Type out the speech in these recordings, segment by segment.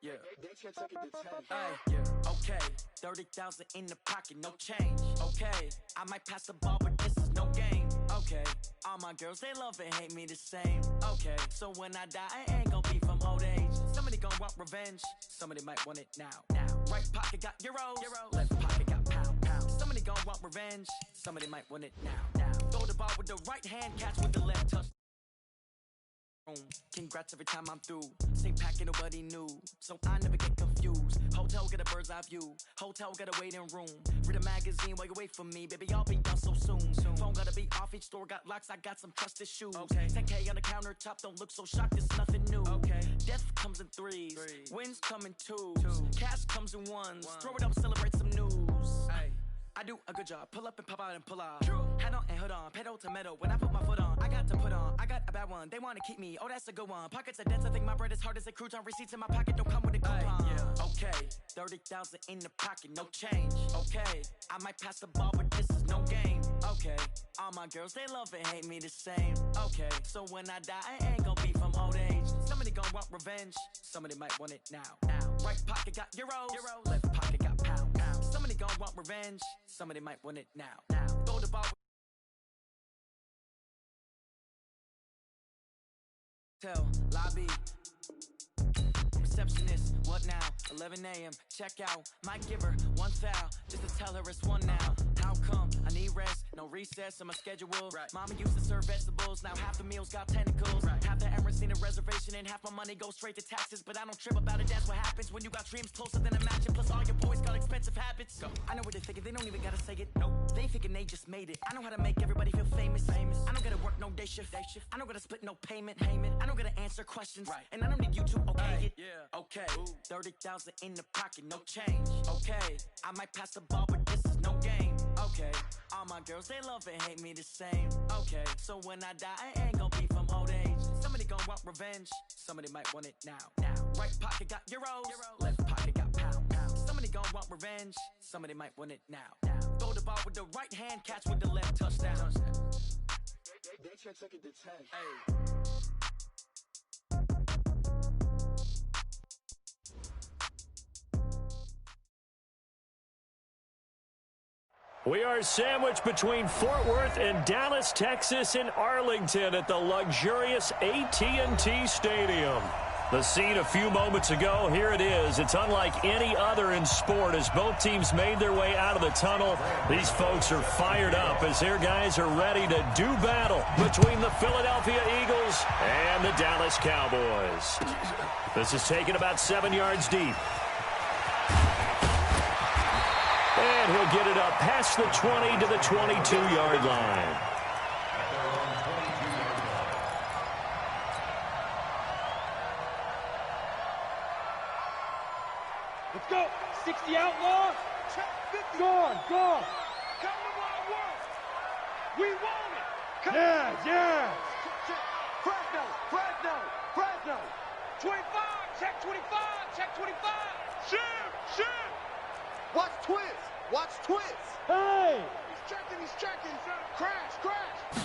Yeah. Hey, yeah. Okay. 30,000 in the pocket, no change. Okay. I might pass the ball, but this is no game. Okay. All my girls, they love and hate me the same. Okay. So when I die, I ain't gon' be from old age. Somebody gon' want revenge. Somebody might want it now. Right pocket got euros. Left pocket got pound. Somebody gon' want revenge. Somebody might want it now. Throw the ball with the right hand, catch with the left touch. Congrats every time I'm through. Same packet, nobody knew, so I never get confused. Hotel get a bird's eye view. Hotel got a waiting room. Read a magazine while you wait for me, baby. I'll be done so soon. Phone gotta be off. Each store got locks. I got some trusted shoes. 10K on the countertop. Don't look so shocked. It's nothing new. Death comes in threes. Wins come in twos. Cash comes in ones. Throw it up, celebrate some news. I do a good job. Pull up and pop out and pull out. Head on and hood on. Pedal to metal. When I put my foot on, I got to put on. I got a bad one. They want to keep me. Oh, that's a good one. Pockets are dense. I think my bread is hard as a crouton. Receipts in my pocket don't come with a coupon. Okay. 30,000 in the pocket. No change. Okay. I might pass the ball, but this is no game. Okay. All my girls, they love and hate me the same. Okay. So when I die, I ain't gonna be from old age. Somebody gonna want revenge. Somebody might want it now. Right pocket got euros. Left pocket got pound. Somebody gon' want revenge. Somebody might want it now. Throw the ball. Tell lobby. Receptionist, what now? 11 a.m. Check out. Might give her one foul just to tell her it's one now. How come? I need rest. No recess in my schedule. Mama used to serve vegetables. Now half the meals got tentacles. Half the Emirates need a reservation and half my money goes straight to taxes. But I don't trip about it. That's what happens when you got dreams closer than a mansion. Plus all your boys got expensive habits. I know what they're thinking. They don't even gotta say it. They thinking they just made it. I know how to make everybody feel famous. I don't gotta work no day shift. I don't gotta split no payment. I don't gotta answer questions. And I don't need you to okay it. Okay. 30,000 in the pocket, no change. Okay. I might pass the ball, but this is no game. Okay. All my girls, they love and hate me the same. Okay. So when I die, I ain't gonna be from old age. Somebody gonna want revenge. Somebody might want it now. Right pocket got euros. Left pocket got pound. Somebody gonna want revenge. Somebody might want it now. Throw the ball with the right hand, catch with the left touchdown. They check it to 10. Hey. We are sandwiched between Fort Worth and Dallas, Texas in Arlington at the luxurious AT&T Stadium. The scene a few moments ago, here it is. It's unlike any other in sport as both teams made their way out of the tunnel. These folks are fired up as their guys are ready to do battle between the Philadelphia Eagles and the Dallas Cowboys. This is taken about 7 yards deep. And he'll get it up past the 20 to the 22-yard line. Let's go. 60 outlaw. Gone. Come to what I want. We want it. Come yeah. Fresno. 25. Check 25. Check 25. Shoot. Watch twist. Hey. He's checking. Crash.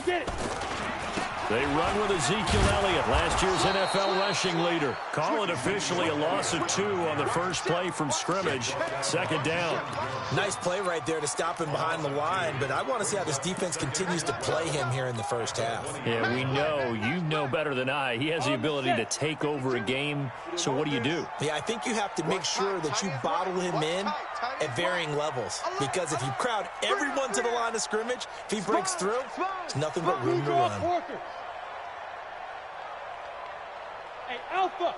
Get it. They run with Ezekiel Elliott, last year's NFL rushing leader. Call it officially a loss of 2 on the first play from scrimmage. Second down. Nice play right there to stop him behind the line, but I want to see how this defense continues to play him here in the first half. Yeah, we know. You know better than I. He has the ability to take over a game, so what do? Yeah, I think you have to make sure that you bottle him in at varying levels, because if you crowd everyone to the line of scrimmage, if he breaks through, there's nothing but room to run. Hey, Alpha.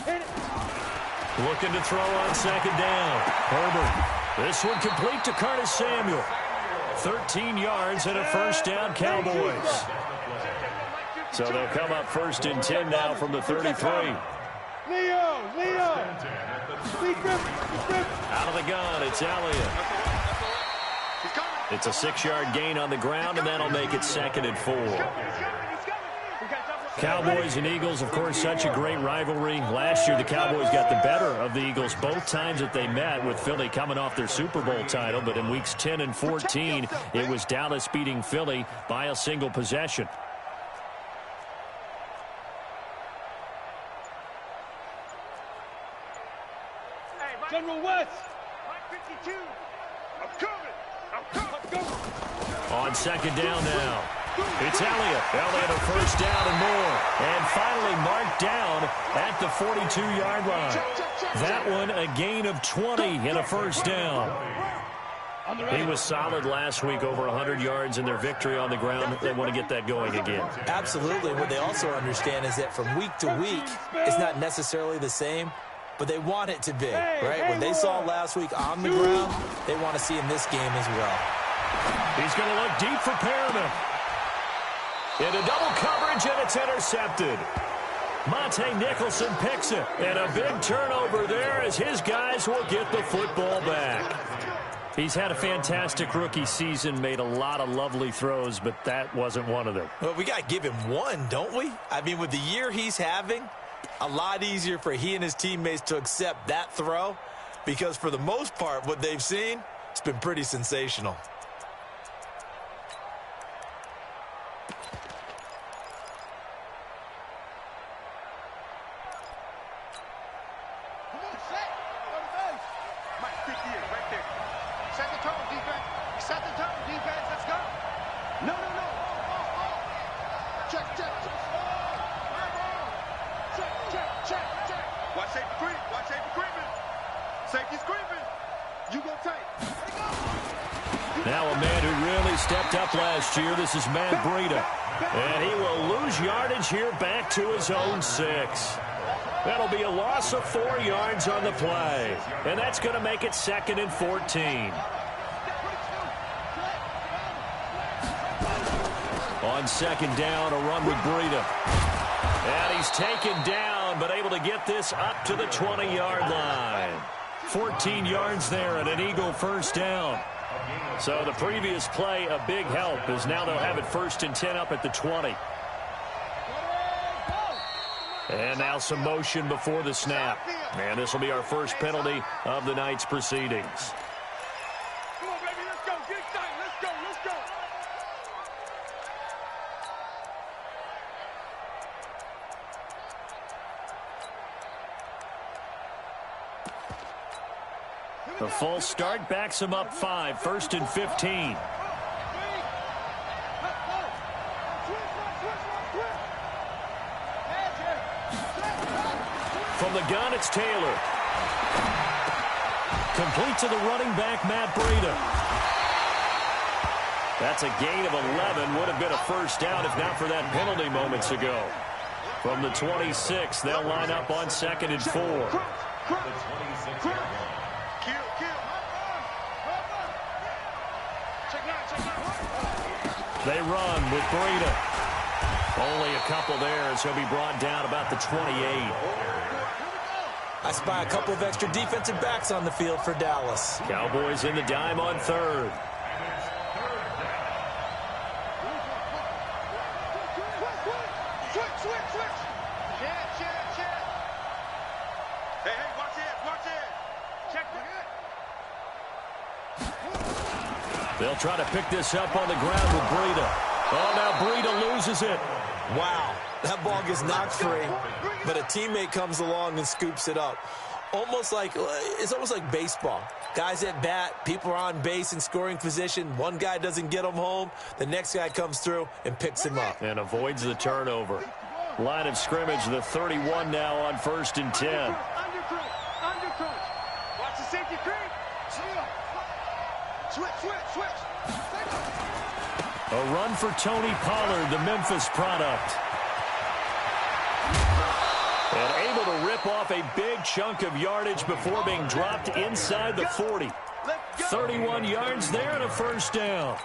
Hit it. Looking to throw on second down. Herbert. This one complete to Curtis Samuel. 13 yards and a first down, Cowboys. So they'll come up first and 10 now from the 33. Leo. Out of the gun, it's Elliott. It's a 6-yard gain on the ground, and that'll make it 2nd and 4. Cowboys and Eagles, of course, such a great rivalry. Last year, the Cowboys got the better of the Eagles both times that they met, with Philly coming off their Super Bowl title. But in weeks 10 and 14, it was Dallas beating Philly by a single possession. General West. 52. I'm coming. Let's go. On second down now. It's Elliott. Elliott a first down and more. And finally marked down at the 42-yard line. That one a gain of 20 and a first down. He was solid last week, over 100 yards in their victory on the ground. They want to get that going again. Absolutely. What they also understand is that from week to week, it's not necessarily the same, but they want it to be, right? What they saw last week on the ground, they want to see in this game as well. He's going to look deep for Perriman. Into double coverage, and it's intercepted. Monte Nicholson picks it. And a big turnover there as his guys will get the football back. He's had a fantastic rookie season, made a lot of lovely throws, but that wasn't one of them. Well, we got to give him one, don't we? I mean, with the year he's having, a lot easier for he and his teammates to accept that throw because for the most part, what they've seen, it's been pretty sensational. Now a man who really stepped up last year. This is Matt Breida. And he will lose yardage here back to his own 6. That'll be a loss of 4 yards on the play. And that's going to make it 2nd and 14. On second down, a run with Breida. And he's taken down, but able to get this up to the 20-yard line. 14 yards there and an Eagle first down. So the previous play, a big help, as now they'll have it 1st and 10 up at the 20. And now some motion before the snap. And this will be our first penalty of the night's proceedings. Come on, baby, let's go. Get excited. Let's go. Let's go. The false start backs him up 5, 1st and 15. From the gun, it's Taylor. Complete to the running back, Matt Breida. That's a gain of 11. Would have been a first down if not for that penalty moments ago. From the 26, they'll line up on 2nd and 4. They run with Breida. Only a couple there as he'll be brought down about the 28. I spy a couple of extra defensive backs on the field for Dallas. Cowboys in the dime on 3rd. Switch. Check. Hey, watch it. Check it. They'll try to pick this up on the ground with Breida. Oh, now Breida loses it. Wow, that ball gets knocked free, but a teammate comes along and scoops it up. It's almost like baseball. Guys at bat, people are on base in scoring position. One guy doesn't get him home. The next guy comes through and picks him up. And avoids the turnover. Line of scrimmage, the 31 now on 1st and 10. Undercrook. Watch the safety creep. Switch. A run for Tony Pollard, the Memphis product. And able to rip off a big chunk of yardage before being dropped inside the 40. 31 yards there and a first down.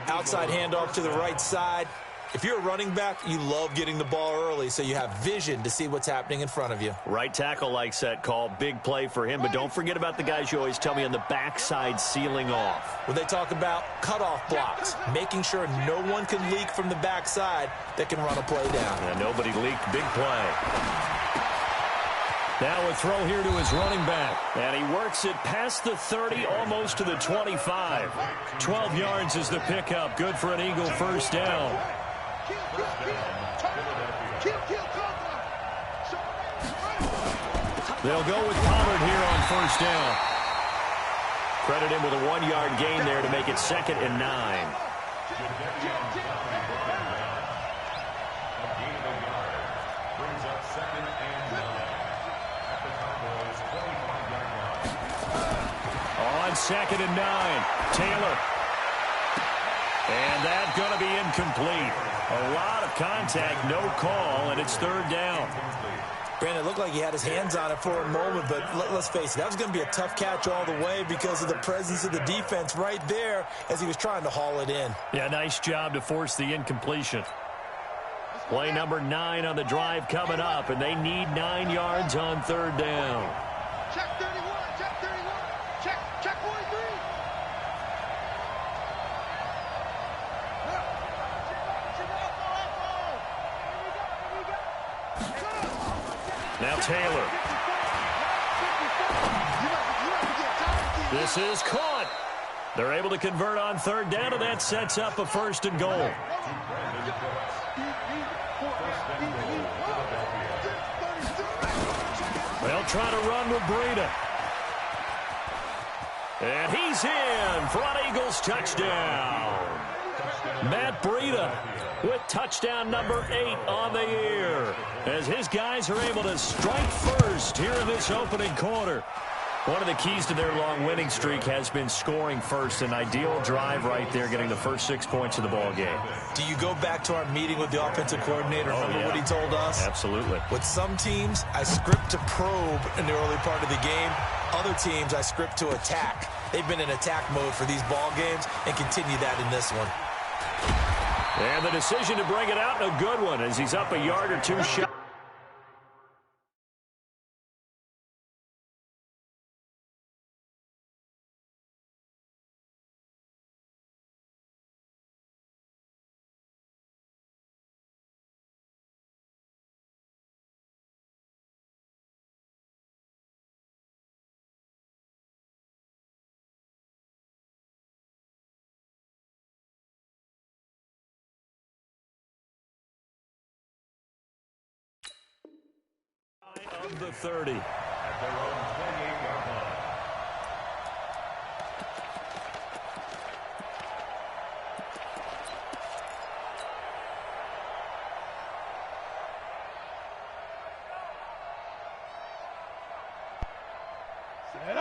Outside handoff to the right side. If you're a running back, you love getting the ball early so you have vision to see what's happening in front of you. Right tackle likes that call. Big play for him, but don't forget about the guys you always tell me on the backside sealing off. When they talk about cutoff blocks, making sure no one can leak from the backside that can run a play down. And nobody leaked. Big play. Now a throw here to his running back. And he works it past the 30, almost to the 25. 12 yards is the pickup. Good for an Eagle first down. They'll go with Pollard here on first down. Credit him with a 1-yard gain there to make it 2nd and 9. On 2nd and 9, Taylor. And that's going to be incomplete. A lot of contact, no call, and it's 3rd down. Granted, it looked like he had his hands on it for a moment, but let's face it, that was going to be a tough catch all the way because of the presence of the defense right there as he was trying to haul it in. Yeah, nice job to force the incompletion. Play number 9 on the drive coming up, and they need 9 yards on 3rd down. Check 31, check 31, check 43. Now Taylor. This is caught. They're able to convert on 3rd down, and that sets up a 1st and goal. They'll try to run with Breida. And he's in for an Eagles touchdown. Matt Breida with touchdown number 8 on the year, as his guys are able to strike first here in this opening quarter. One of the keys to their long winning streak has been scoring first. An ideal drive right there, getting the first 6 points of the ball game. Do you go back to our meeting with the offensive coordinator? Remember what he told us? Absolutely. With some teams, I script to probe in the early part of the game. Other teams, I script to attack. They've been in attack mode for these ball games and continue that in this one. And the decision to bring it out, a good one, as he's up a yard or two shot. Of the 30. At their own 28-yard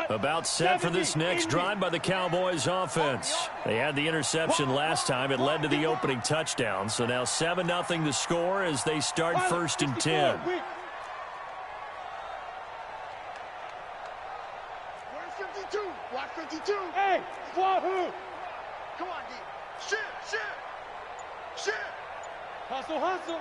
line. About set for this next drive by the Cowboys offense. They had the interception last time. It led to the opening touchdown. So now 7-0 the score as they start 1st and 10. Watch 52. Hey, Wahoo. Come on, D. Shit. Hustle.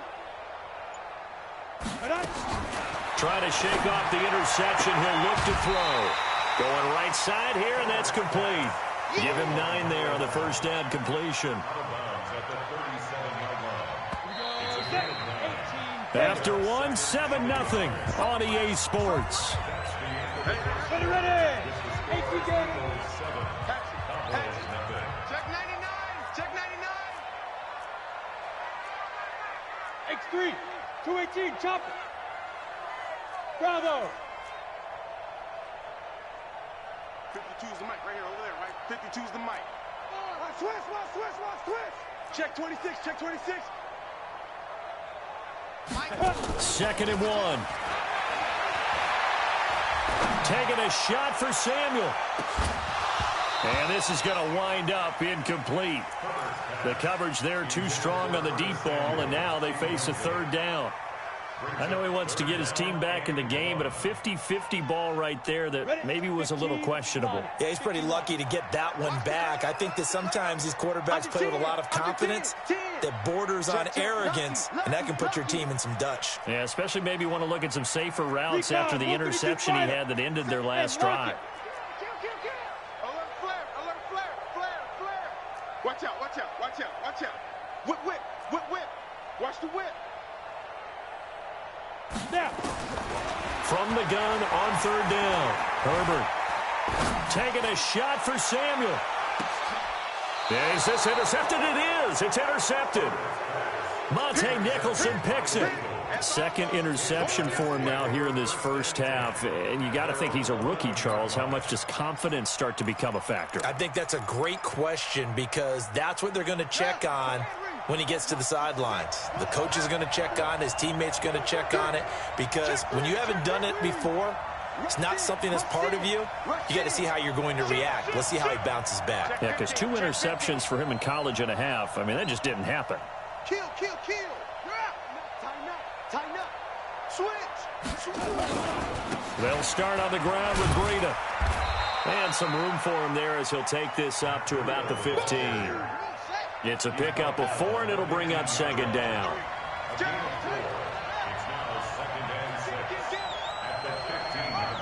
Trying to shake off the interception. He'll look to throw. Going right side here, and that's complete. Give him 9 there on the first down completion. After 1, 7-0 on EA Sports. Ready. Check 99. X3, 218, chop it. Bravo. 52's the mic right here, over there, right? 52's the mic. Switch. Check 26. 2nd and 1. Taking a shot for Samuel. And this is going to wind up incomplete. The coverage there too strong on the deep ball, and now they face a 3rd down. I know he wants to get his team back in the game, but a 50-50 ball right there that maybe was a little questionable. Yeah, he's pretty lucky to get that one back. I think that sometimes these quarterbacks play with a lot of confidence that borders on arrogance, and that can put your team in some Dutch. Yeah, especially maybe want to look at some safer routes after the interception he had that ended their last drive. Alert flare. Watch out. Whip. Watch the whip. Now. From the gun on 3rd down. Herbert taking a shot for Samuel. Is this intercepted? It is. It's intercepted. Monte Nicholson picks it. Second interception for him now here in this first half. And you got to think he's a rookie, Charles. How much does confidence start to become a factor? I think that's a great question because that's what they're going to check on when he gets to the sidelines. The coach is going to check on it. His teammates are going to check on it because when you haven't done it before, it's not something that's part of you. You got to see how you're going to react. Let's see how he bounces back. Yeah, because 2 interceptions for him in college and a half. I mean, that just didn't happen. Kill. Tighten up. Switch. They'll start on the ground with Breida. And some room for him there as he'll take this up to about the 15. It's a pickup of 4, and it'll bring up second down. It's now 2nd and 6 at the 15-yard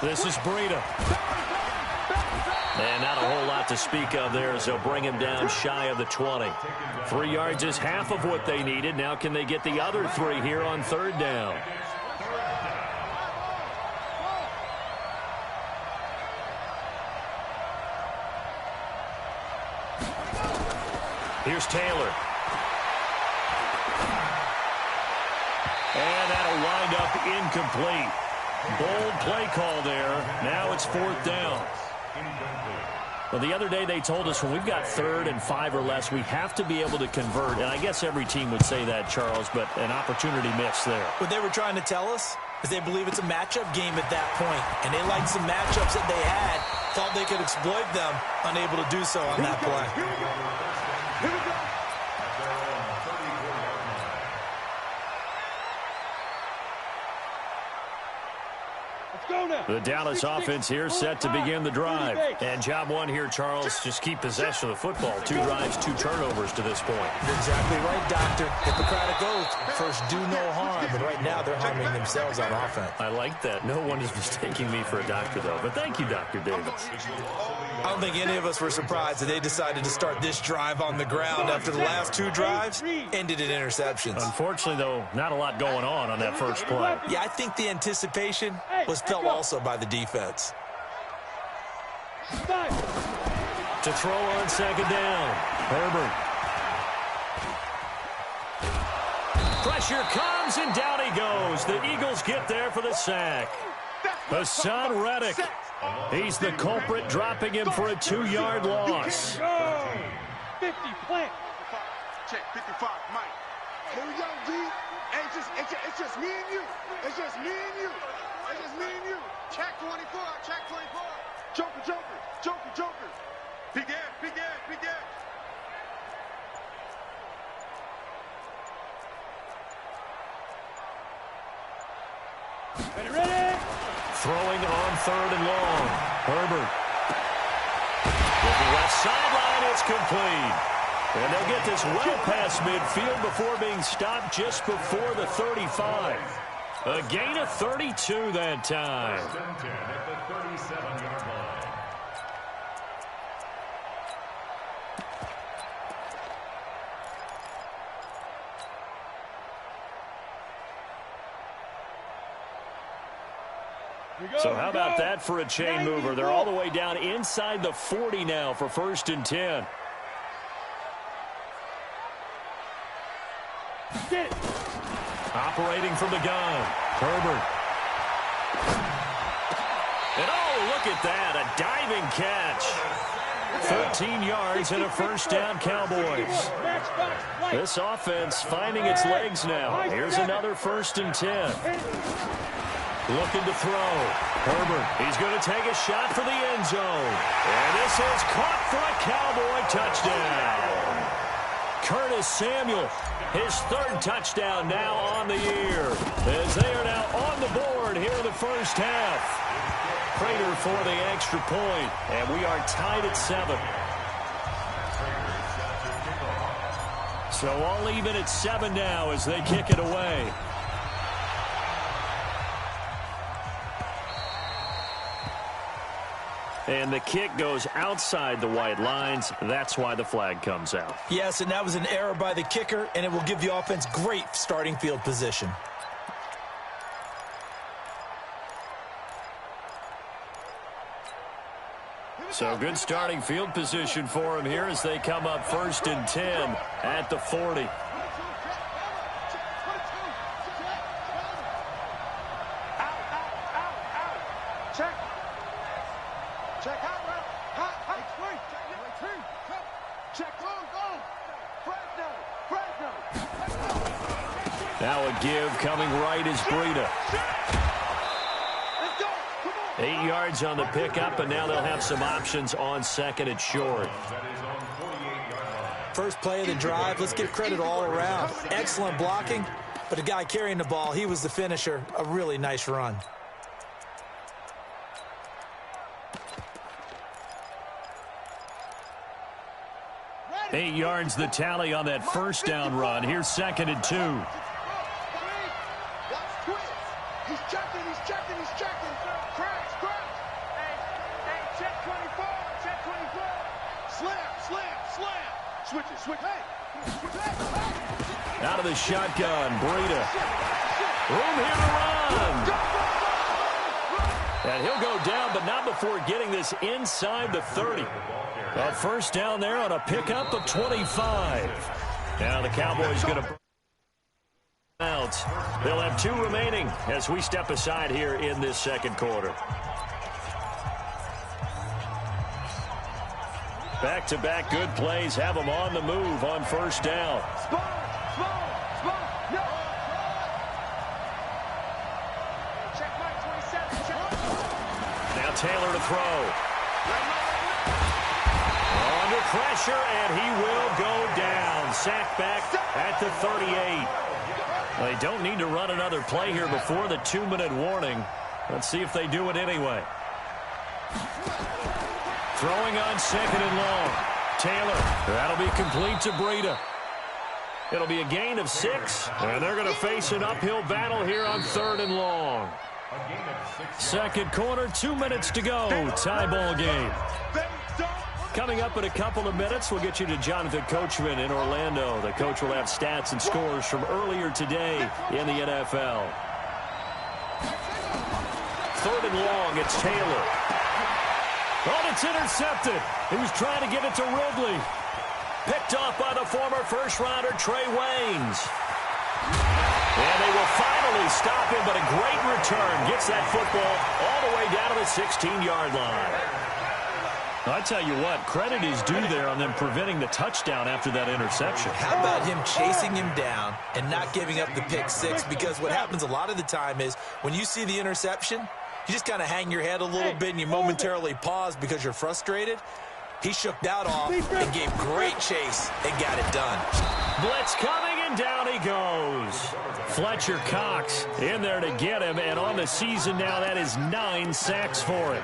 line. This is Breida. And not a whole lot to speak of there as they'll bring him down shy of the 20. 3 yards is half of what they needed. Now can they get the other 3 here on third down? Here's Taylor. And that'll wind up incomplete. Bold play call there. Now it's 4th down. Well, the other day they told us when we've got 3rd and 5 or less, we have to be able to convert. And I guess every team would say that, Charles, but an opportunity missed there. What they were trying to tell us is they believe it's a matchup game at that point, and they liked some matchups that they had, thought they could exploit them, unable to do so on that play. Here we go. At their own 34-yard line. Let's go now. The Dallas offense here set to begin the drive. And job one here, Charles, just keep possession of the football. 2 drives, 2 turnovers to this point. You're exactly right, Doctor. Hippocratic oath. First, do no harm. And right now, they're harming themselves on offense. I like that. No one is mistaking me for a doctor, though. But thank you, Dr. Davis. I don't think any of us were surprised that they decided to start this drive on the ground after the last 2 drives ended in interceptions. Unfortunately, though, not a lot going on that first play. Yeah, I think the anticipation was felt also by the defense. To throw on second down, Herbert. Pressure comes, and down he goes. The Eagles get there for the sack. Hassan Reddick. He's the culprit, dropping him for a 2-yard loss. 50, plant. Check, 55, Mike. Here we go, G. Hey, it's just me and you. It's just me and you. It's just me and you. Check 24, check 24. Joker. Big Ed. Ready? Throwing on 3rd and long. Herbert. With the left sideline, it's complete. And they'll get this well past midfield before being stopped just before the 35. A gain of 32 that time. 1st and 10 at the 37-yard line. So how about that for a chain mover? They're all the way down inside the 40 now for 1st and 10. Operating from the gun, Herbert. And oh, look at that, a diving catch. 13 yards and a 1st down, Cowboys. This offense finding its legs now. Here's another 1st and 10. Looking to throw. Herbert, he's going to take a shot for the end zone. And this is caught for a Cowboy touchdown. Curtis Samuel, his 3rd touchdown now on the year, as they are now on the board here in the first half. Prater for the extra point, and we are tied at 7. So all even at 7 now as they kick it away. And the kick goes outside the white lines. That's why the flag comes out. Yes, and that was an error by the kicker, and it will give the offense great starting field position. So good starting field position for him here as they come up 1st and 10 at the 40. Check hot route. Hot. Check long, go. Fresno. Now a give coming right is Breida. Let's go. Come on. 8 yards on the pickup, and now they'll have some options on second and short. First play of the drive, let's give credit all around. Excellent blocking, but the guy carrying the ball, he was the finisher. A really nice run. Ready. 8 yards the tally on that first down run. Here's second and 2. Watch twist. He's checking. Crash. Hey, check 24. Slam. Switch it. Hey. Out of the shotgun, Breida. Room here to run. And he'll go down, but not before getting this inside the 30. A first down there on a pickup of 25. Now the Cowboys going to out. They'll have 2 remaining as we step aside here in this second quarter. Back-to-back good plays have them on the move on first down. Small. No. Check Mike 27. Now Taylor to throw. Under pressure, and he will go down. Sacked back at the 38. They don't need to run another play here before the 2-minute warning. Let's see if they do it anyway. Throwing on second and long. Taylor. That'll be complete to Breida. It'll be a gain of 6, and they're going to face an uphill battle here on third and long. Second quarter, 2 minutes to go. Tie ball game. Coming up in a couple of minutes, we'll get you to Jonathan Coachman in Orlando. The coach will have stats and scores from earlier today in the NFL. Third and long, it's Taylor. Oh, it's intercepted. He was trying to get it to Ridley. Picked off by the former first-rounder Trey Waynes. And they will finally stop him, but a great return. Gets that football all the way down to the 16-yard line. I tell you what, credit is due there on them preventing the touchdown after that interception. How about him chasing him down and not giving up the pick 6? Because what happens a lot of the time is when you see the interception, you just kind of hang your head a little bit and you momentarily pause because you're frustrated. He shook that off and gave great chase and got it done. Blitz coming, and down he goes. Fletcher Cox in there to get him, and on the season now, that is 9 sacks for him.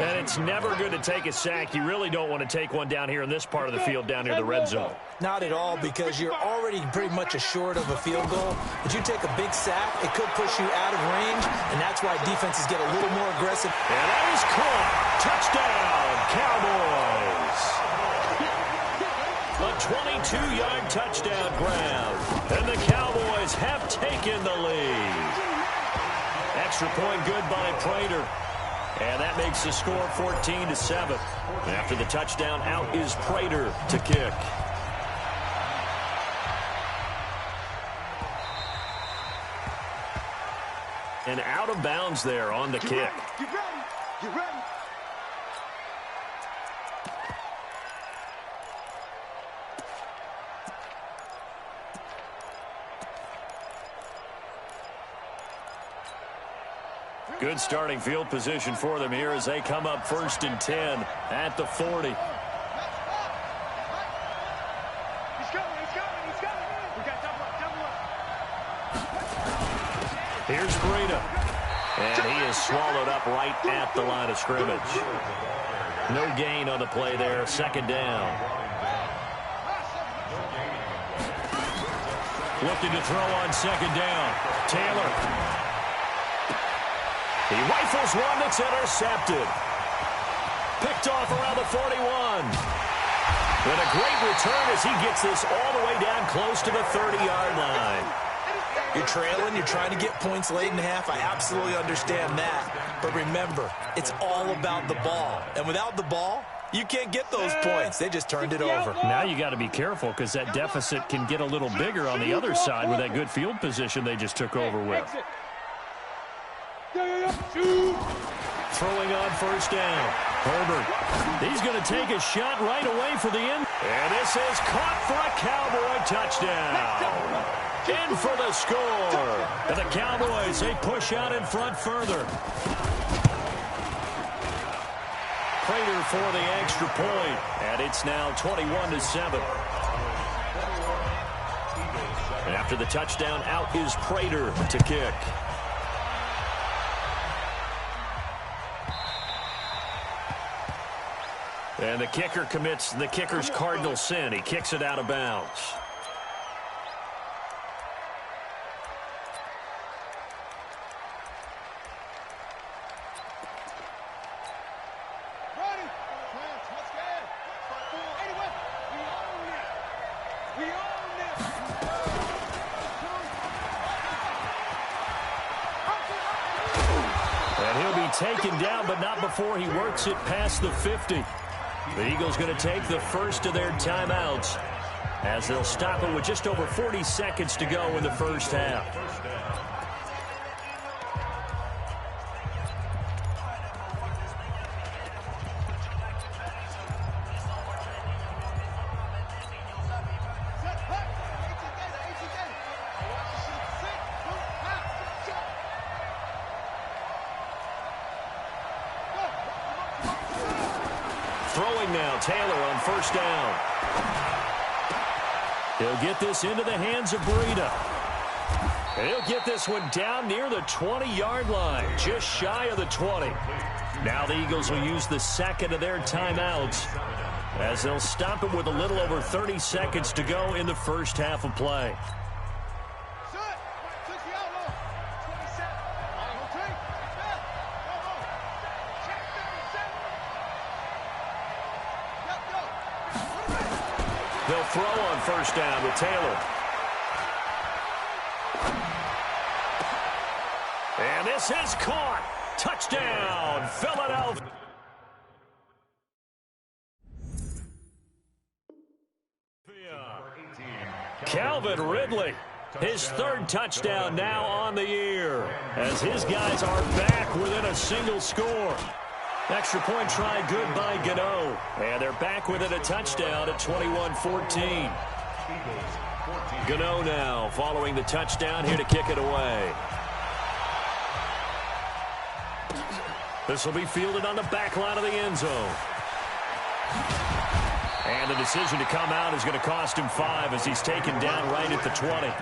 And it's never good to take a sack. You really don't want to take one down here in this part of the field down near the red zone. Not at all, because you're already pretty much assured of a field goal. But you take a big sack, it could push you out of range, and that's why defenses get a little more aggressive. And that is caught. Touchdown, Cowboys. A 22-yard touchdown grab. And the Cowboys have taken the lead. Extra point good by Prater. And that makes the score 14-7. After the touchdown, out is Prater to kick. And out of bounds there on the kick. Get ready. Good starting field position for them here as they come up 1st and 10 at the 40. He's coming. We got double up. Here's Breida. And he is swallowed up right at the line of scrimmage. No gain on the play there. Second down. Looking to throw on second down. Taylor. He rifles one that's intercepted. Picked off around the 41. And a great return as he gets this all the way down close to the 30-yard line. You're trailing, you're trying to get points late in the half. I absolutely understand that. But remember, it's all about the ball. And without the ball, you can't get those points. They just turned it over. Now you got to be careful because that deficit can get a little bigger on the other side with that good field position they just took over with. Shoot. Throwing on first down. Herbert. He's going to take a shot right away for the end. And this is caught for a Cowboy touchdown. In for the score. And the Cowboys, they push out in front further. Prater for the extra point. And it's now 21-7. And after the touchdown, out is Prater to kick. And the kicker commits the kicker's cardinal sin. He kicks it out of bounds. And he'll be taken down, but not before he works it past the 50. The Eagles going to take the first of their timeouts as they'll stop it with just over 40 seconds to go in the first half. Throwing now, Taylor on first down. He'll get this into the hands of Breida. And he'll get this one down near the 20-yard line, just shy of the 20. Now the Eagles will use the second of their timeouts as they'll stop it with a little over 30 seconds to go in the first half of play. They'll throw on first down with Taylor. And this is caught. Touchdown, Philadelphia. Calvin Ridley, his third touchdown now on the year as his guys are back within a single score. Extra point try good by Gano. And they're back within a touchdown at 21-14. Gano now following the touchdown here to kick it away. This will be fielded on the back line of the end zone. And the decision to come out is going to cost him 5 as he's taken down right at the 20.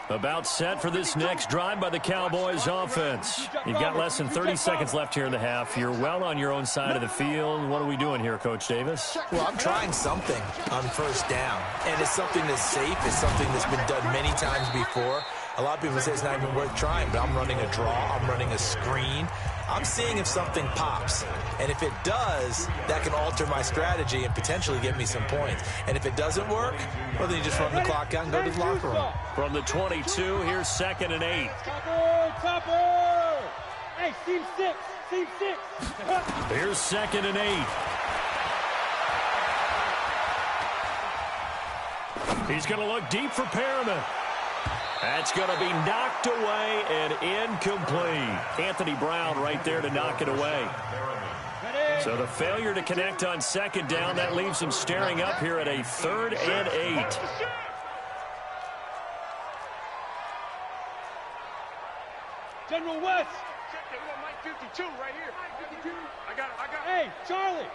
About set for this next drive by the Cowboys offense. You've got less than 30 seconds left here in the half. You're well on your own side of the field. What are we doing here, Coach Davis? Well, I'm trying something on first down, and it's something that's safe. It's something that's been done many times before. A lot of people say it's not even worth trying, but I'm running a draw. I'm running a screen. I'm seeing if something pops. And if it does, that can alter my strategy and potentially get me some points. And if it doesn't work, well, then you just run the clock out and go to the locker room. From the 22, here's 2nd and 8. Topper! Hey, seam 6. Here's 2nd and 8. He's going to look deep for Perriman. That's going to be knocked away and incomplete. Anthony Brown right there to knock it away. So the failure to connect on second down, that leaves him staring up here at a 3rd and 8. General West. Mike 52 right here. 52. I got it. Hey, Charlie.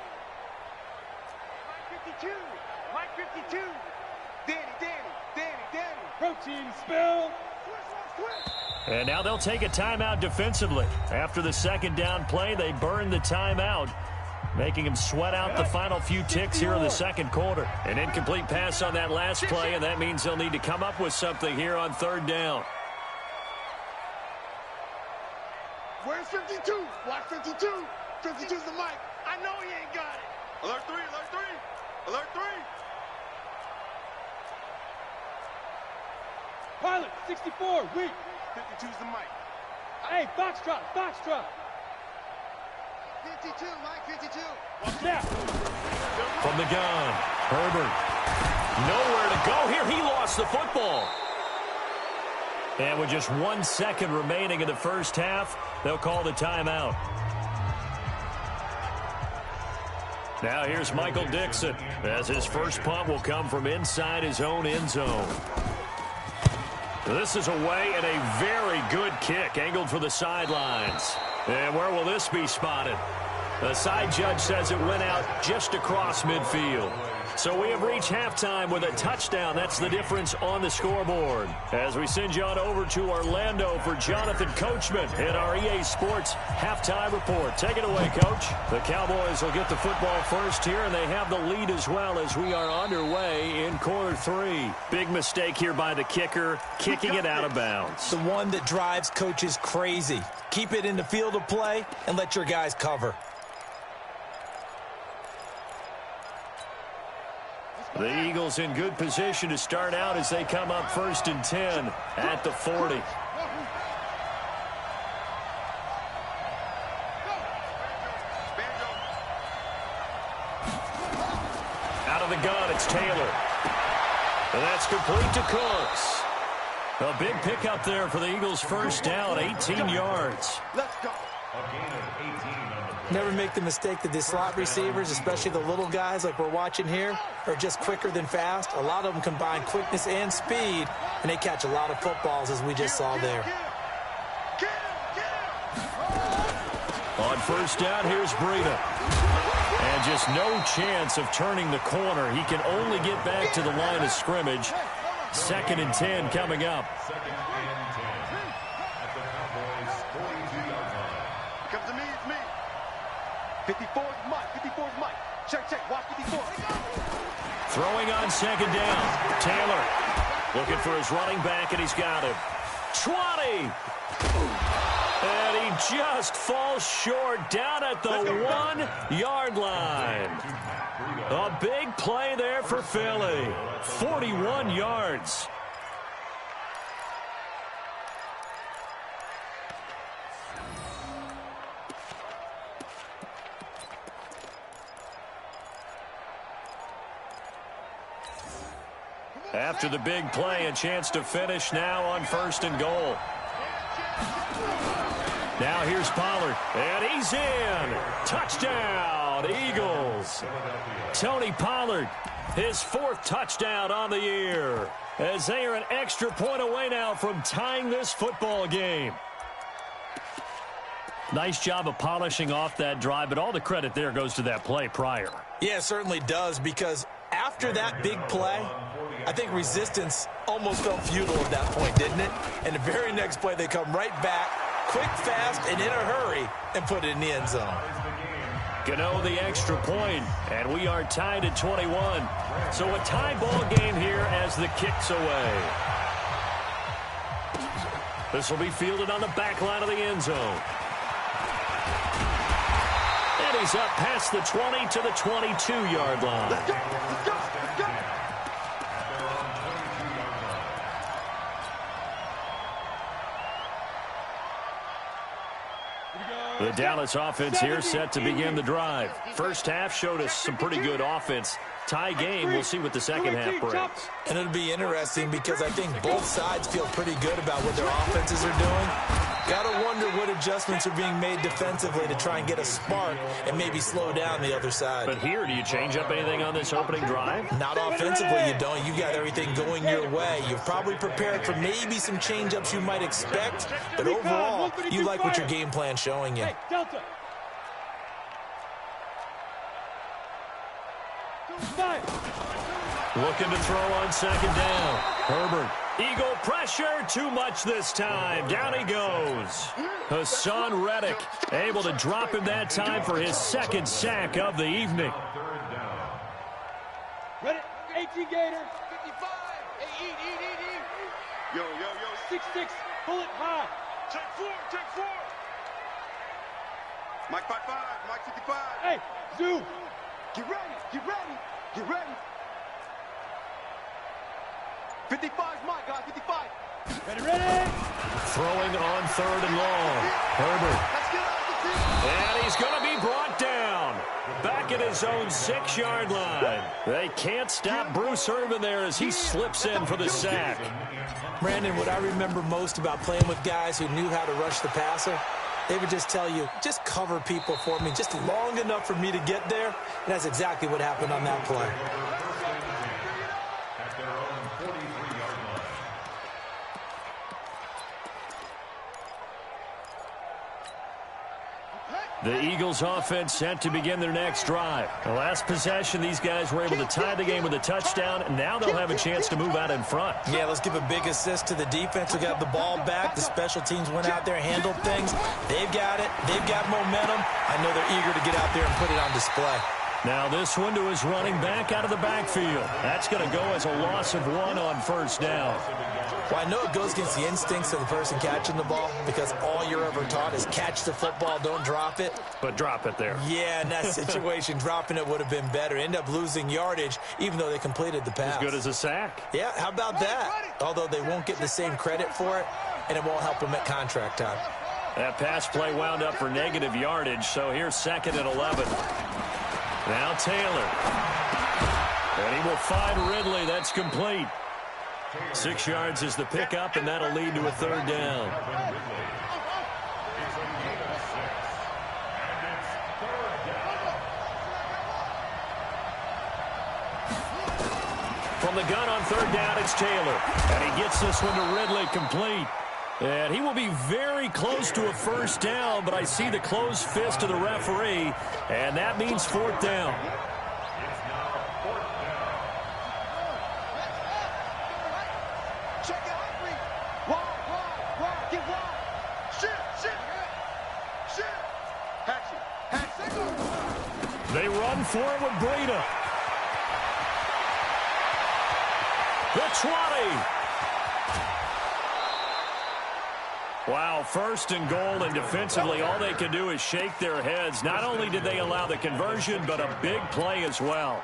Mike 52. Danny. Protein spill. And now they'll take a timeout defensively. After the second down play, they burn the timeout, making him sweat out the final few ticks here in the second quarter. An incomplete pass on that last play, and that means they'll need to come up with something here on 3rd down. Where's 52? Watch 52. 52's the mic. I know he ain't got it. Alert 3. Pilot, 64, weak. 52's the mic. Hey, Foxtrot. 52, Mike 52. Now. From the gun, Herbert. Nowhere to go here. He lost the football. And with just 1 second remaining in the first half, they'll call the timeout. Now here's Michael Dixon, as his first punt will come from inside his own end zone. This is away and a very good kick, angled for the sidelines. And where will this be spotted? The side judge says it went out just across midfield. So we have reached halftime with a touchdown. That's the difference on the scoreboard. As we send you on over to Orlando for Jonathan Coachman in our EA Sports halftime report. Take it away, Coach. The Cowboys will get the football first here, and they have the lead as well as we are underway in quarter 3. Big mistake here by the kicker, kicking it out of bounds. The one that drives coaches crazy. Keep it in the field of play and let your guys cover. The Eagles in good position to start out as they come up 1st and 10 at the 40. Out of the gun, it's Taylor. And that's complete to Cooks. A big pickup there for the Eagles' first down, 18 yards. Let's go. A gain of 18 on the play. Never make the mistake that the slot receivers, especially the little guys like we're watching here, are just quicker than fast. A lot of them combine quickness and speed, and they catch a lot of footballs, as we just saw there. On first down, here's Breida. And just no chance of turning the corner. He can only get back to the line of scrimmage. 2nd and 10 coming up. 2nd and 10 at the Cowboys' 42-yard line. Come to me, it's me. 54 is Mike. 54 is Mike. Check, check. Watch 54. Throwing on 2nd down. Taylor looking for his running back, and he's got him. 20. And he just falls short down at the 1-yard line. A big play there for Philly. 41 yards. After the big play, a chance to finish now on 1st and goal. Now here's Pollard, and he's in. Touchdown, Eagles. Tony Pollard, his 4th touchdown on the year, as they are an extra point away now from tying this football game. Nice job of polishing off that drive, but all the credit there goes to that play prior. Yeah, it certainly does, because after that big play, I think resistance almost felt futile at that point, didn't it? And the very next play, they come right back, quick, fast, and in a hurry, and put it in the end zone. Gano the extra point, and we are tied at 21. So a tie ball game here as the kick's away. This will be fielded on the back line of the end zone. And he's up past the 20 to the 22-yard line. Let's go. Let's go. Let's go. The Dallas offense here set to begin the drive. First half showed us some pretty good offense. Tie game, we'll see what the second half brings. And it'll be interesting because I think both sides feel pretty good about what their offenses are doing. Got to wonder what adjustments are being made defensively to try and get a spark and maybe slow down the other side. But here, do you change up anything on this opening drive? Not offensively, you don't. You got everything going your way. You've probably prepared for maybe some change-ups you might expect, but overall, you like what your game plan's showing you. Hey, Delta. Looking to throw on 2nd down. Herbert. Eagle pressure, too much this time. Down he goes. Hassan Reddick able to drop him that time for his 2nd sack of the evening. Ready? 18 Gator. 55. Hey, eat. Yo. 6'6", bullet high. Take 4. Mike 55. Mike 55. Hey, Zoo. Get ready. 55 is Mike, guys. 55. Ready. Throwing on 3rd and long. Herbert. Let's get out of the And he's going to be brought down. Back at his own 6-yard line. They can't stop Bruce Irvin there as he slips in for the sack. Brandon, what I remember most about playing with guys who knew how to rush the passer, they would just tell you, just cover people for me, just long enough for me to get there. And that's exactly what happened on that play. At their own 43-yard line. The Eagles offense set to begin their next drive. The last possession, these guys were able to tie the game with a touchdown, and now they'll have a chance to move out in front. Yeah, let's give a big assist to the defense who got the ball back. The special teams went out there, handled things. They've got it. They've got momentum. I know they're eager to get out there and put it on display. Now this one to his running back out of the backfield. That's going to go as a loss of 1 on first down. Well, I know it goes against the instincts of the person catching the ball because all you're ever taught is catch the football, don't drop it. But drop it there. Yeah, in that situation, dropping it would have been better. End up losing yardage, even though they completed the pass. As good as a sack. Yeah, how about that? Although they won't get the same credit for it, and it won't help them at contract time. That pass play wound up for negative yardage, so here's 2nd and 11. Now Taylor. And he will find Ridley. That's complete. 6 yards is the pickup, and that'll lead to a 3rd down. From the gun on 3rd down, it's Taylor. And he gets this one to Ridley complete. And he will be very close to a 1st down, but I see the closed fist of the referee, and that means 4th down. They run for it with Breida. The 20. Wow, 1st and goal, and defensively all they can do is shake their heads. Not only did they allow the conversion, but a big play as well.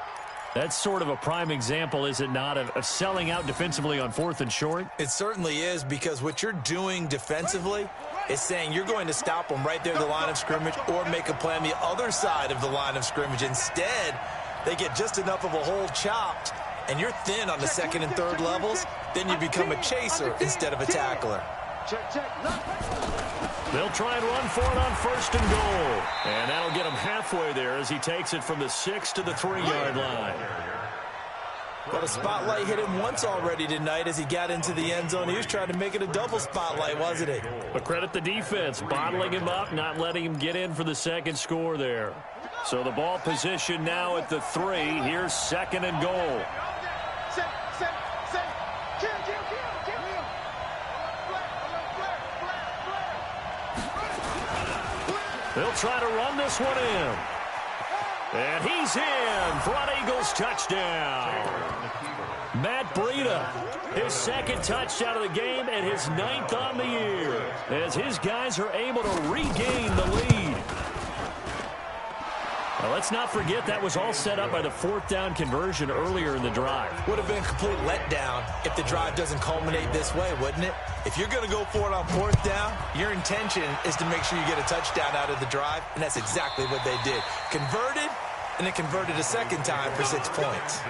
That's sort of a prime example, is it not, of selling out defensively on 4th and short? It certainly is, because what you're doing defensively is saying you're going to stop them right there at the line of scrimmage or make a play on the other side of the line of scrimmage. Instead, they get just enough of a hole chopped, and you're thin on the 2nd and 3rd levels. Then you become a chaser instead of a tackler. They'll try and run for it on 1st and goal. And that'll get him halfway there as he takes it from the 6 to the 3-yard line. But a spotlight hit him once already tonight as he got into the end zone. He was trying to make it a double spotlight, wasn't he? But credit the defense, bottling him up, not letting him get in for the 2nd score there. So the ball position now at the 3. Here's 2nd and goal. They'll try to run this one in. And he's in for an Eagles touchdown. Matt Breida, his 2nd touchdown of the game and his 9th on the year, as his guys are able to regain the lead. Now, let's not forget that was all set up by the 4th down conversion earlier in the drive. Would have been a complete letdown if the drive doesn't culminate this way, wouldn't it? If you're going to go for it on 4th down, your intention is to make sure you get a touchdown out of the drive, and that's exactly what they did. Converted, and it converted a 2nd time for 6 points.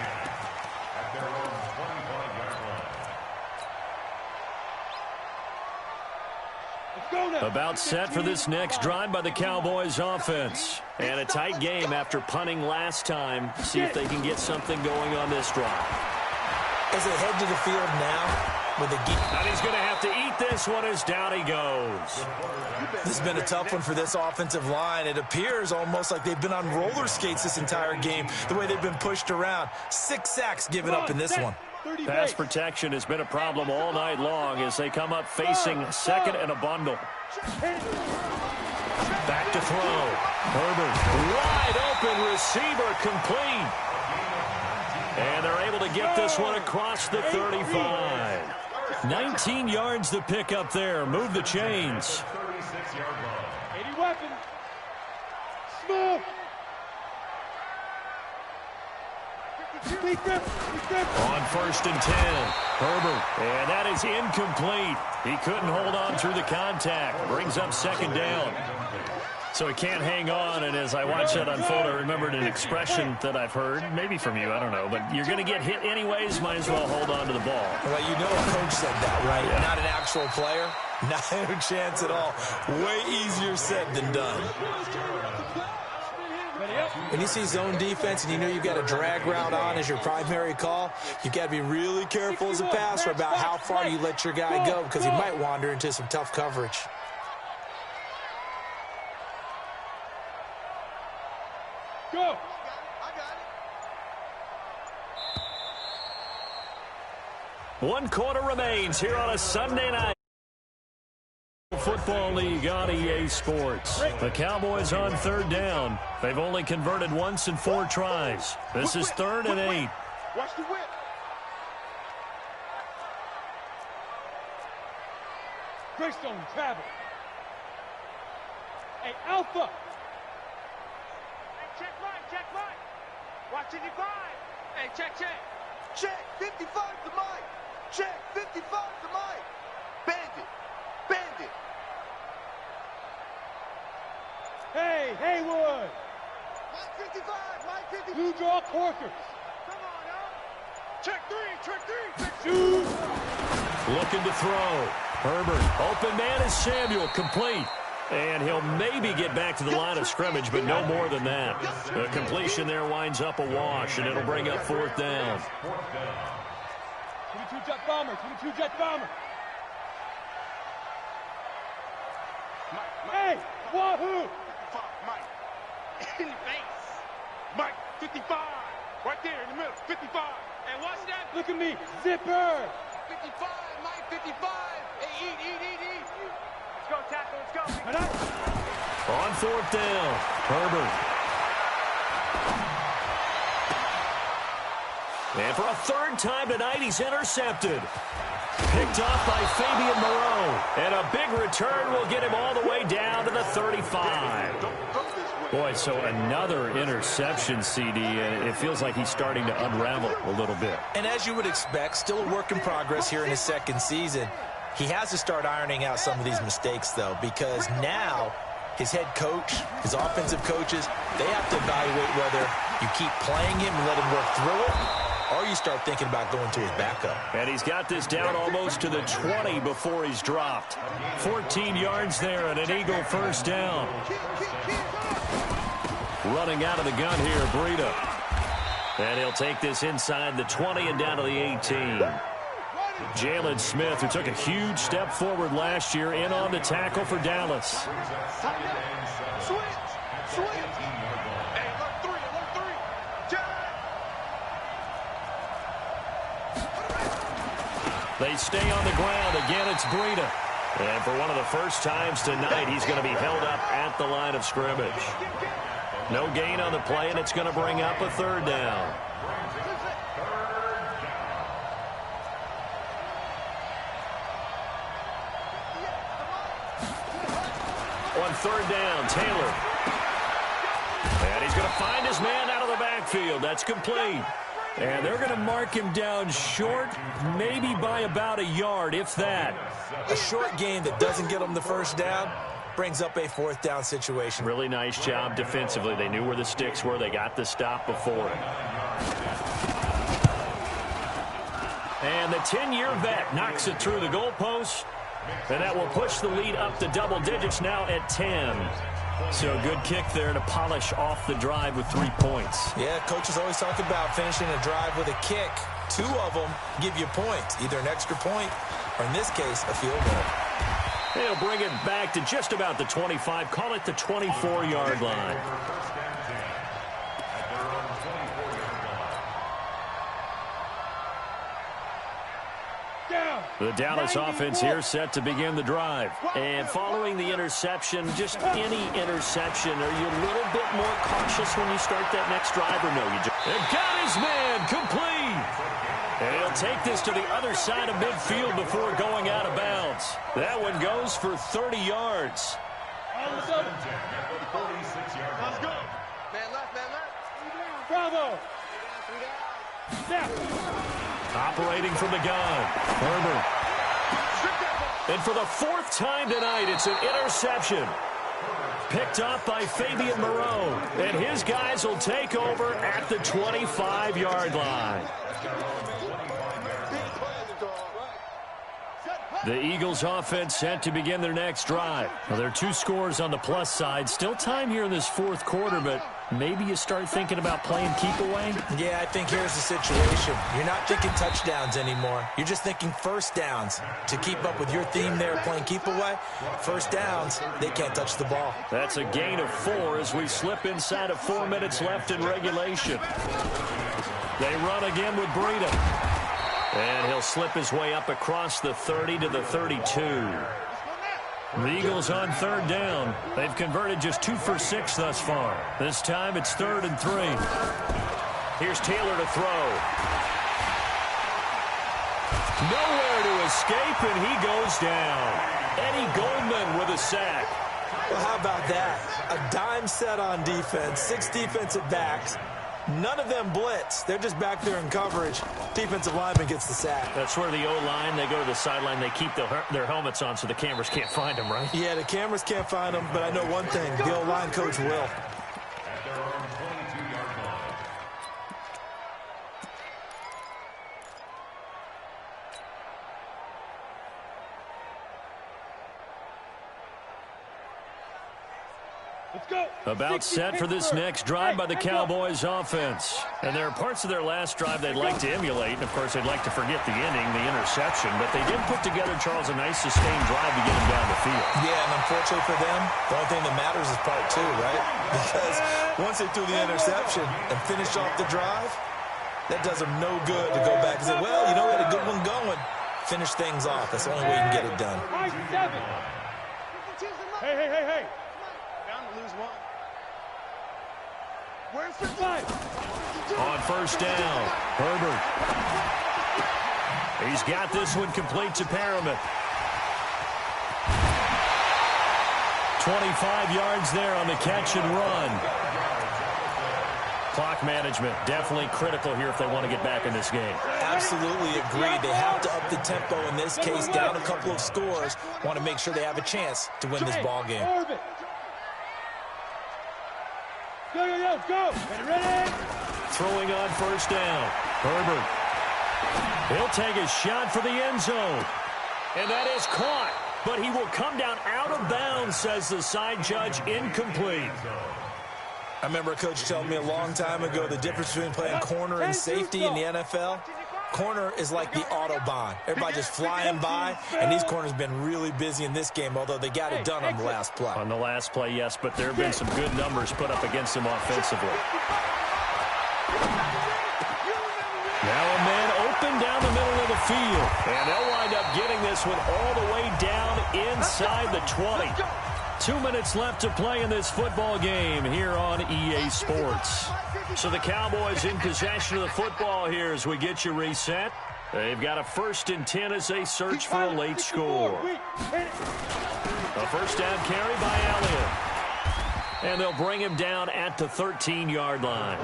About set for this next drive by the Cowboys offense. And a tight game after punting last time. See if they can get something going on this drive. As they head to the field now, with and he's going to have to eat this one as down he goes. This has been a tough one for this offensive line. It appears almost like they've been on roller skates this entire game, the way they've been pushed around. 6 sacks given up in this one. Pass protection has been a problem all night long as they come up facing 2nd and a bundle. Back to throw. Herbert, wide open receiver, complete. And they're able to get this one across the 35. 19 yards to pick up there. Move the chains. 80 weapon. Smooth. On 1st and 10, Herbert, and that is incomplete. He couldn't hold on through the contact. Brings up 2nd down. So he can't hang on, and as I watch that unfold, I remembered an expression that I've heard, maybe from you, I don't know, but you're going to get hit anyways, might as well hold on to the ball. Well, you know a coach said that, right? Yeah. Not an actual player. Not a chance at all. Way easier said than done. When you see zone defense and you know you've got a drag route on as your primary call, you've got to be really careful as a passer about how far you let your guy go because he might wander into some tough coverage. Go. One quarter remains here on a Sunday night. Football League on EA Sports. The Cowboys on third down. They've only converted once in 4 tries. This is 3rd and 8. Watch the whip. Greystone travel. Hey, Alpha. Hey, check Mike. Watch 55. Hey, check. Check, 55 to Mike. Check, 55 to Mike. Bandit. Hey, Haywood. Mike 55, Mike 55. Blue draw Corkers. Come on, y'all. Check three. Shoot. Looking to throw. Herbert. Open man is Samuel. Complete. And he'll maybe get back to the line of scrimmage, but no more than that. The completion there winds up a wash, and it'll bring up 4th down. 22 jet bomber. Hey, wahoo! Mike. In the face. Mike, 55. Right there in the middle, 55. Hey, watch that. Look at me. Zipper. 55, Mike, 55. Hey, eat. Let's go, tackle, let's go. On 4th down, Herbert. And for a 3rd time tonight, he's intercepted. Picked off by Fabian Moreau. And a big return will get him all the way down to the 35. Boy, so another interception, CD, and it feels like he's starting to unravel a little bit. And as you would expect, still a work in progress here in his 2nd season. He has to start ironing out some of these mistakes, though, because now his head coach, his offensive coaches, they have to evaluate whether you keep playing him and let him work through it, or you start thinking about going to his backup. And he's got this down almost to the 20 before he's dropped. 14 yards there and an Eagle 1st down. Running out of the gun here, Breida. And he'll take this inside the 20 and down to the 18. Jalen Smith, who took a huge step forward last year, in on the tackle for Dallas. Switch. Hey, alert three. They stay on the ground. Again, it's Breida. And for one of the first times tonight, he's going to be held up at the line of scrimmage. No gain on the play, and it's going to bring up a 3rd down. On 3rd down, Taylor. And he's going to find his man out of the backfield. That's complete. And they're going to mark him down short, maybe by about a yard, if that. A short gain that doesn't get him the 1st down brings up a 4th down situation. Really nice job defensively. They knew where the sticks were. They got the stop before it. And the 10-year vet knocks it through the goalpost. And that will push the lead up to double digits now at 10. So a good kick there to polish off the drive with 3 points. Yeah, coaches always talk about finishing a drive with a kick. 2 of them give you points, either an extra point or, in this case, a field goal. He'll bring it back to just about the 25. Call it the 24-yard line. The Dallas offense here set to begin the drive. And following the interception, just any interception, are you a little bit more cautious when you start that next drive, or no? They've got his man complete. And he'll take this to the other side of midfield before going out of bounds. That one goes for 30 yards. Let's go. Man left. Bravo. Snap. Operating from the gun, Herbert. And for the 4th time tonight, it's an interception. Picked up by Fabian Moreau. And his guys will take over at the 25-yard line. The Eagles offense set to begin their next drive. Well, there are 2 scores on the plus side. Still time here in this fourth quarter, but maybe you start thinking about playing keep away? Yeah, I think here's the situation. You're not thinking touchdowns anymore. You're just thinking first downs. To keep up with your theme there, playing keep away, first downs, they can't touch the ball. That's a gain of 4 as we slip inside of 4 minutes left in regulation. They run again with Breida. And he'll slip his way up across the 30 to the 32. The Eagles on third down. They've converted just 2 for 6 thus far. This time it's 3rd and 3. Here's Taylor to throw. Nowhere to escape, and he goes down. Eddie Goldman with a sack. Well, how about that? A dime set on defense, 6 defensive backs. None of them blitz. They're just back there in coverage. Defensive lineman gets the sack. That's where the O-line, they go to the sideline, they keep their helmets on so the cameras can't find them, right? Yeah, the cameras can't find them, but I know one thing. The O-line coach will. About set for this next drive by the Cowboys offense. And there are parts of their last drive they'd like to emulate. And, of course, they'd like to forget the inning, the interception. But they did put together, Charles, a nice sustained drive to get them down the field. Yeah, and unfortunately for them, the only thing that matters is part 2, right? Because once they threw the interception and finished off the drive, that does them no good to go back and say, well, you know, we had a good one going. Finish things off. That's the only way you can get it done. Hey. Down to lose 1. Where's the On first down, Herbert. He's got this one complete to Perriman. 25 yards there on the catch and run. Clock management definitely critical here if they want to get back in this game. Absolutely agreed. They have to up the tempo in this case, down a couple of scores. Want to make sure they have a chance to win this ball game. Go. Ready? Throwing on first down. Herbert. He'll take a shot for the end zone. And that is caught. But he will come down out of bounds, says the side judge. Incomplete. I remember a coach telling me a long time ago the difference between playing corner and safety in the NFL. Corner is like the Autobahn. Everybody just flying by, and these corners have been really busy in this game, although they got it done on the last play. On the last play, yes, but there have been some good numbers put up against them offensively. Now a man open down the middle of the field, and they'll wind up getting this one all the way down inside the 20. 2 minutes left to play in this football game here on EA Sports. So the Cowboys in possession of the football here as we get you reset. They've got a 1st and 10 as they search for a late score. A first down carry by Elliott. And they'll bring him down at the 13-yard line.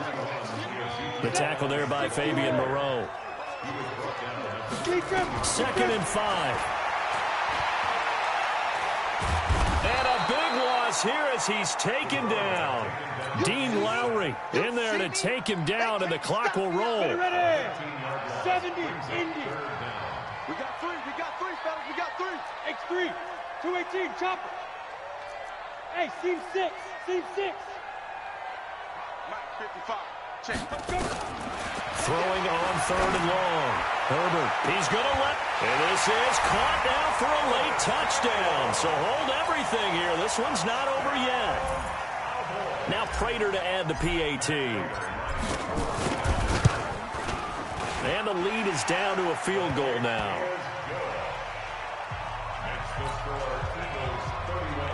The tackle there by Fabian Moreau. 2nd and 5. And a big loss here as he's taken down. Dean Lowry in there to take him down, and the clock will roll. 70, Indy. We got 3, fellas, we got 3. X3, 218, chopper. Hey, seam 6. Mike, 55, check. Throwing on 3rd and long. Herbert, he's going to let, and this is caught now for a late touchdown. So hold everything here. This one's not over yet. Now Prater to add the PAT. And the lead is down to a field goal now. Next to score, Eagles 31,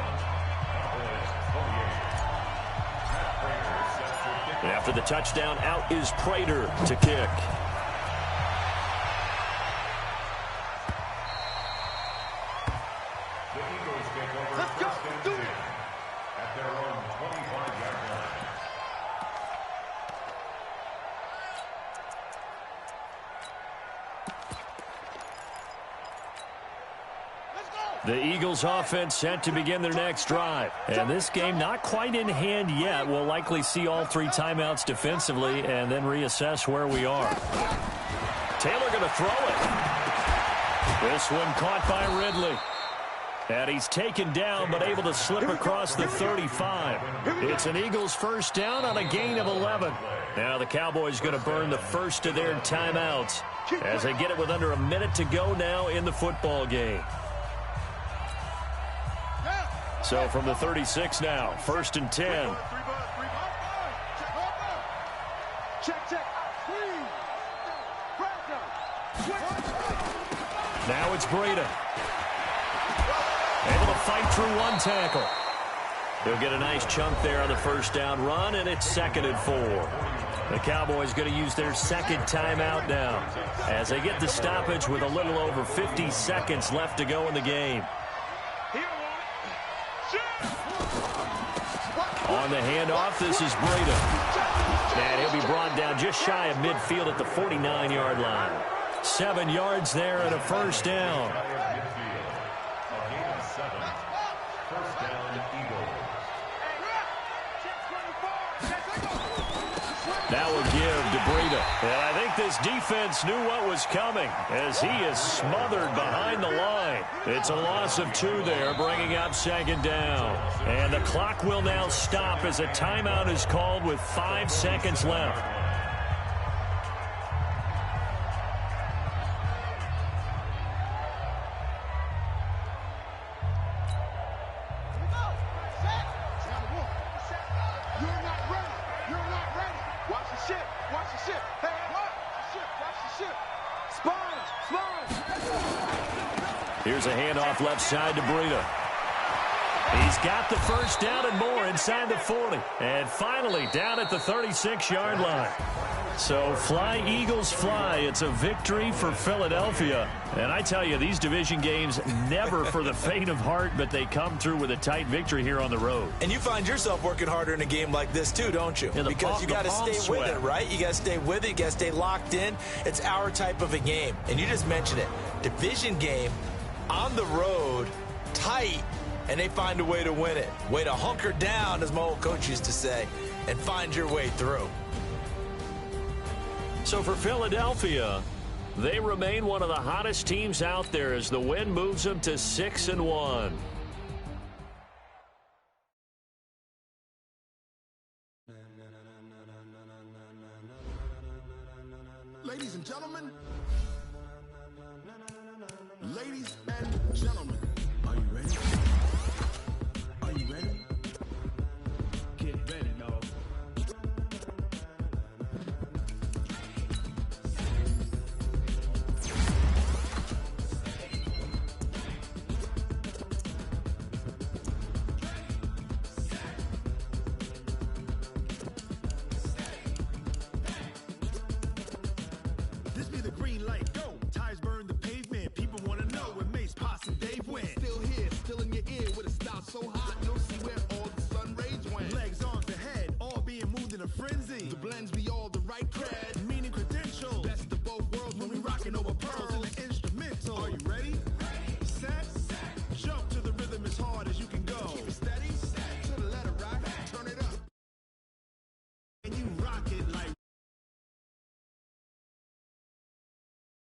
Cowboys 28. Matt Prater set to kick. After the touchdown, out is Prater to kick. The Eagles take over. Let's go. Do it. At their own 25-yard line. Let's go. The Eagles offense set to begin their next drive. And this game not quite in hand yet. We'll likely see all 3 timeouts defensively and then reassess where we are. Taylor going to throw it. This one caught by Ridley. And he's taken down but able to slip across the 35. It's an Eagles first down on a gain of 11. Now the Cowboys going to burn the first of their timeouts as they get it with under a minute to go now in the football game. So from the 36 now, 1st and 10. Now it's Breida. Able to fight through one tackle. He'll get a nice chunk there on the first down run, and it's 2nd and 4. The Cowboys going to use their second timeout now as they get the stoppage with a little over 50 seconds left to go in the game. On the handoff, this is Breida. And he'll be brought down just shy of midfield at the 49-yard line. 7 yards there and a first down. That will give to Breida. And I think this defense knew what was coming as he is smothered behind the line. It's a loss of 2 there, bringing up 2nd down. And the clock will now stop as a timeout is called with 5 seconds left. Here's a handoff left side to Breida. He's got the first down and more inside the 40. And finally down at the 36-yard line. So fly, Eagles, fly. It's a victory for Philadelphia. And I tell you, these division games never for the faint of heart, but they come through with a tight victory here on the road. And you find yourself working harder in a game like this too, don't you? Yeah, because you got to stay with it, right? You got to stay with it. You got to stay locked in. It's our type of a game. And you just mentioned it. Division game on the road, tight, and they find a way to win it. Way to hunker down, as my old coach used to say, and find your way through. So for Philadelphia, they remain one of the hottest teams out there as the win moves them to 6-1. Ladies and gentlemen, ladies and gentlemen, are you ready? Are you ready? Get ready, dog. This be the green light.